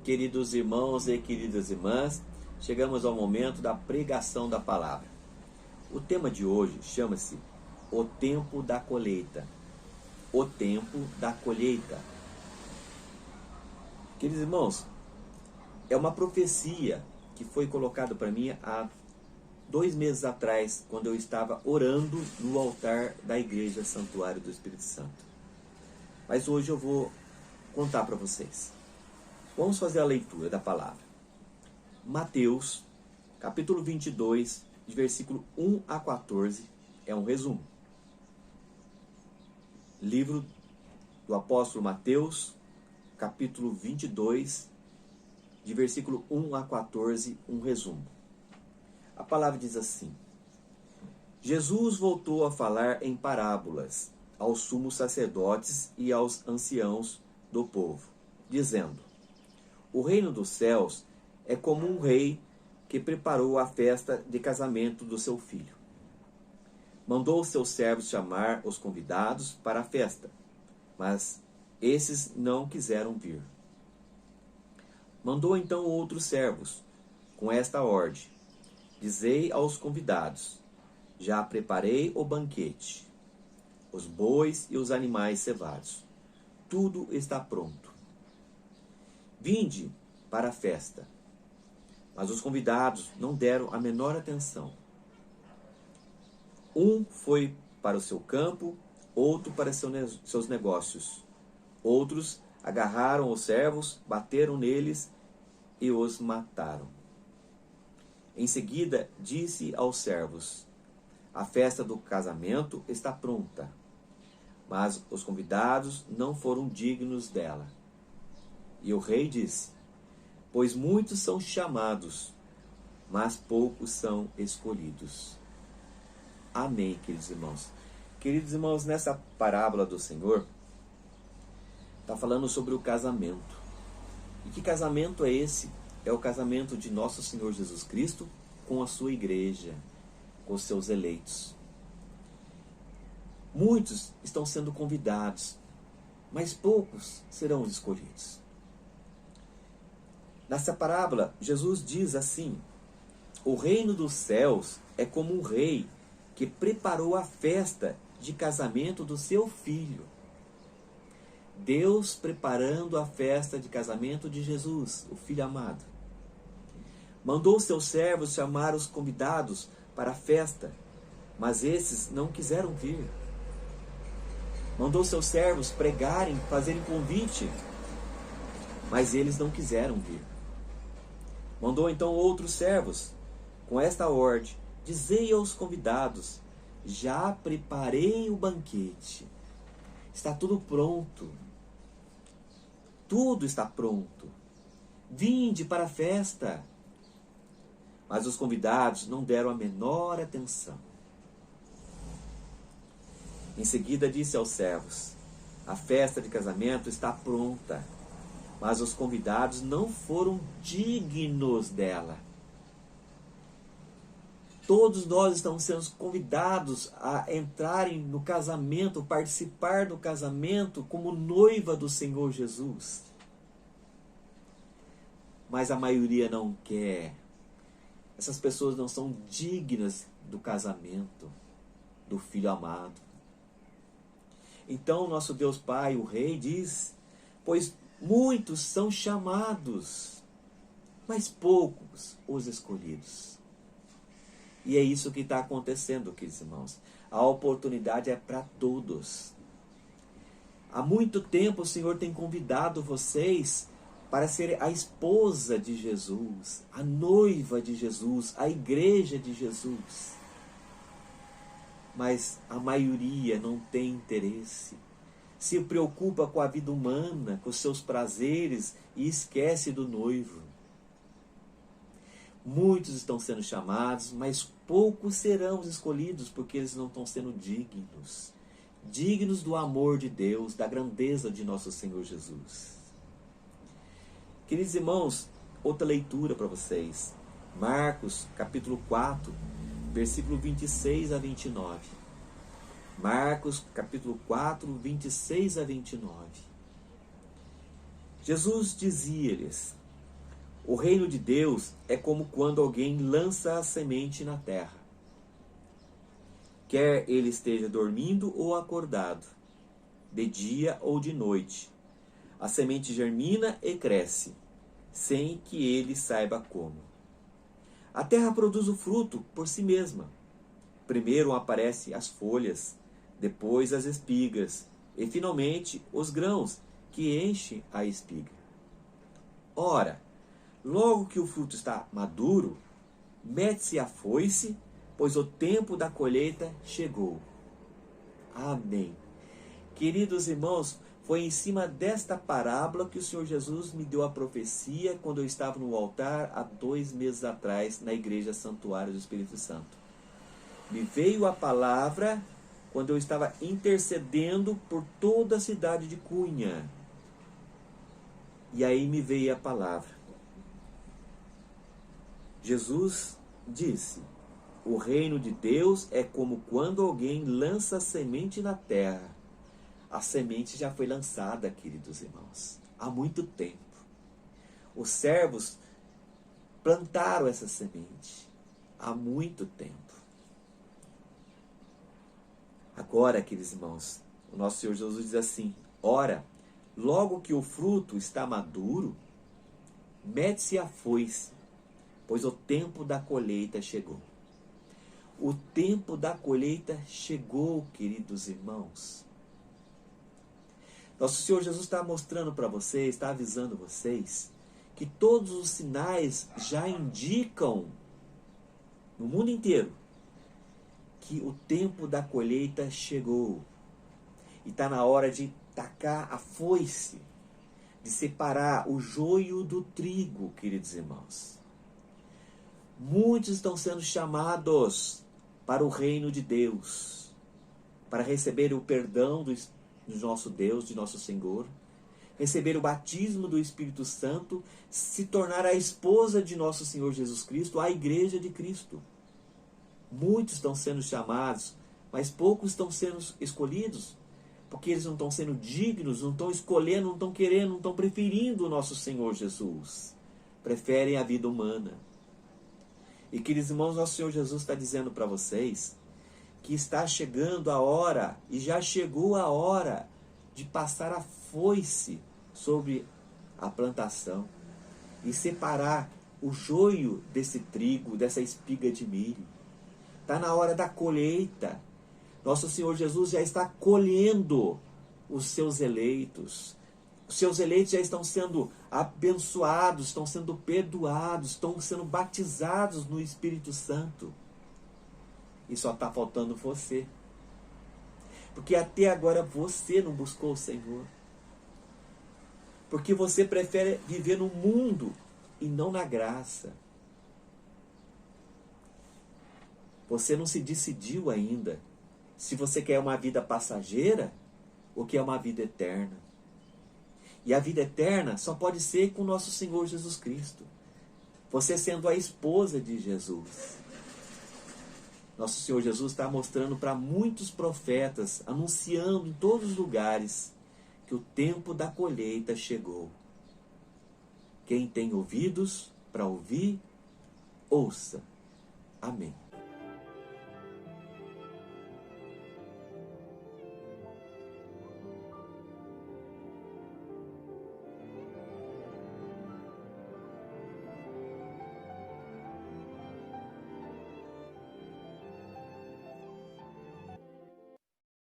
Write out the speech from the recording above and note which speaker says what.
Speaker 1: Queridos irmãos e queridas irmãs, chegamos ao momento da pregação da palavra. O tema de hoje chama-se O Tempo da Colheita. O Tempo da Colheita. Queridos irmãos, é uma profecia que foi colocada para mim há 2 meses atrás, quando eu estava orando no altar da Igreja Santuário do Espírito Santo. Mas hoje eu vou contar para vocês. Vamos fazer a leitura da palavra. Mateus, capítulo 22, de versículo 1 a 14, é um resumo. Livro do apóstolo Mateus, capítulo 22, de versículo 1 a 14, um resumo. A palavra diz assim: Jesus voltou a falar em parábolas aos sumos sacerdotes e aos anciãos do povo, dizendo: O reino dos céus é como um rei que preparou a festa de casamento do seu filho. Mandou os seus servos chamar os convidados para a festa, mas esses não quiseram vir. Mandou então outros servos, com esta ordem: Dizei aos convidados: Já preparei o banquete, os bois e os animais cevados. Tudo está pronto. Vinde para a festa. Mas os convidados não deram a menor atenção. Um foi para o seu campo, outro para seus negócios. Outros agarraram os servos, bateram neles e os mataram. Em seguida, disse aos servos: A festa do casamento está pronta, mas os convidados não foram dignos dela. E o rei disse: Pois muitos são chamados, mas poucos são escolhidos. Amém, queridos irmãos. Queridos irmãos, nessa parábola do Senhor, está falando sobre o casamento. E que casamento é esse? É o casamento de nosso Senhor Jesus Cristo com a sua igreja, com os seus eleitos. Muitos estão sendo convidados, mas poucos serão os escolhidos. Nessa parábola, Jesus diz assim: O reino dos céus é como um rei que preparou a festa de casamento do seu filho. Deus preparando a festa de casamento de Jesus, o Filho amado. Mandou seus servos chamar os convidados para a festa, mas esses não quiseram vir. Mandou seus servos pregarem, fazerem convite, mas eles não quiseram vir. Mandou então outros servos, com esta ordem: Dizei aos convidados: Já preparei o banquete. Está tudo pronto. Tudo está pronto. Vinde para a festa. Mas os convidados não deram a menor atenção. Em seguida disse aos servos: A festa de casamento está pronta, mas os convidados não foram dignos dela. Todos nós estamos sendo convidados a entrarem no casamento, participar do casamento como noiva do Senhor Jesus. Mas a maioria não quer. Essas pessoas não são dignas do casamento do Filho amado. Então nosso Deus Pai, o Rei, diz: Pois muitos são chamados, mas poucos os escolhidos. E é isso que está acontecendo, queridos irmãos. A oportunidade é para todos. Há muito tempo o Senhor tem convidado vocês para ser a esposa de Jesus, a noiva de Jesus, a igreja de Jesus. Mas a maioria não tem interesse. Se preocupa com a vida humana, com os seus prazeres e esquece do noivo. Muitos estão sendo chamados, mas poucos serão os escolhidos, porque eles não estão sendo dignos. Dignos do amor de Deus, da grandeza de nosso Senhor Jesus. Queridos irmãos, outra leitura para vocês. Marcos, capítulo 4, versículo 26 a 29. Marcos, capítulo 4, 26 a 29. Jesus dizia-lhes: O reino de Deus é como quando alguém lança a semente na terra. Quer ele esteja dormindo ou acordado, de dia ou de noite, a semente germina e cresce, sem que ele saiba como. A terra produz o fruto por si mesma. Primeiro aparecem as folhas, depois as espigas, e finalmente os grãos que enchem a espiga. Ora, logo que o fruto está maduro, mete-se a foice, pois o tempo da colheita chegou. Amém. Queridos irmãos, foi em cima desta parábola que o Senhor Jesus me deu a profecia quando eu estava no altar há 2 meses atrás, na Igreja Santuário do Espírito Santo. Me veio a palavra quando eu estava intercedendo por toda a cidade de Cunha. E aí me veio a palavra. Jesus disse: o reino de Deus é como quando alguém lança a semente na terra. A semente já foi lançada, queridos irmãos, há muito tempo. Os servos plantaram essa semente há muito tempo. Agora, queridos irmãos, o nosso Senhor Jesus diz assim: ora, logo que o fruto está maduro, mete-se a foice, pois o tempo da colheita chegou. O tempo da colheita chegou, queridos irmãos. Nosso Senhor Jesus está mostrando para vocês, está avisando vocês, que todos os sinais já indicam, no mundo inteiro, que o tempo da colheita chegou. E está na hora de tacar a foice, de separar o joio do trigo, queridos irmãos. Muitos estão sendo chamados para o reino de Deus, para receber o perdão do nosso Deus, de nosso Senhor, receber o batismo do Espírito Santo, se tornar a esposa de nosso Senhor Jesus Cristo, a igreja de Cristo. Muitos estão sendo chamados, mas poucos estão sendo escolhidos, porque eles não estão sendo dignos, não estão escolhendo, não estão querendo, não estão preferindo o nosso Senhor Jesus. Preferem a vida humana. E, queridos irmãos, nosso Senhor Jesus está dizendo para vocês que está chegando a hora, e já chegou a hora, de passar a foice sobre a plantação e separar o joio desse trigo, dessa espiga de milho. Está na hora da colheita. Nosso Senhor Jesus já está colhendo os seus eleitos. Os seus eleitos já estão sendo abençoados, estão sendo perdoados, estão sendo batizados no Espírito Santo. E só está faltando você. Porque até agora você não buscou o Senhor. Porque você prefere viver no mundo e não na graça. Você não se decidiu ainda se você quer uma vida passageira ou quer uma vida eterna. E a vida eterna só pode ser com o nosso Senhor Jesus Cristo. Você sendo a esposa de Jesus. Nosso Senhor Jesus está mostrando para muitos profetas, anunciando em todos os lugares, que o tempo da colheita chegou. Quem tem ouvidos para ouvir, ouça. Amém.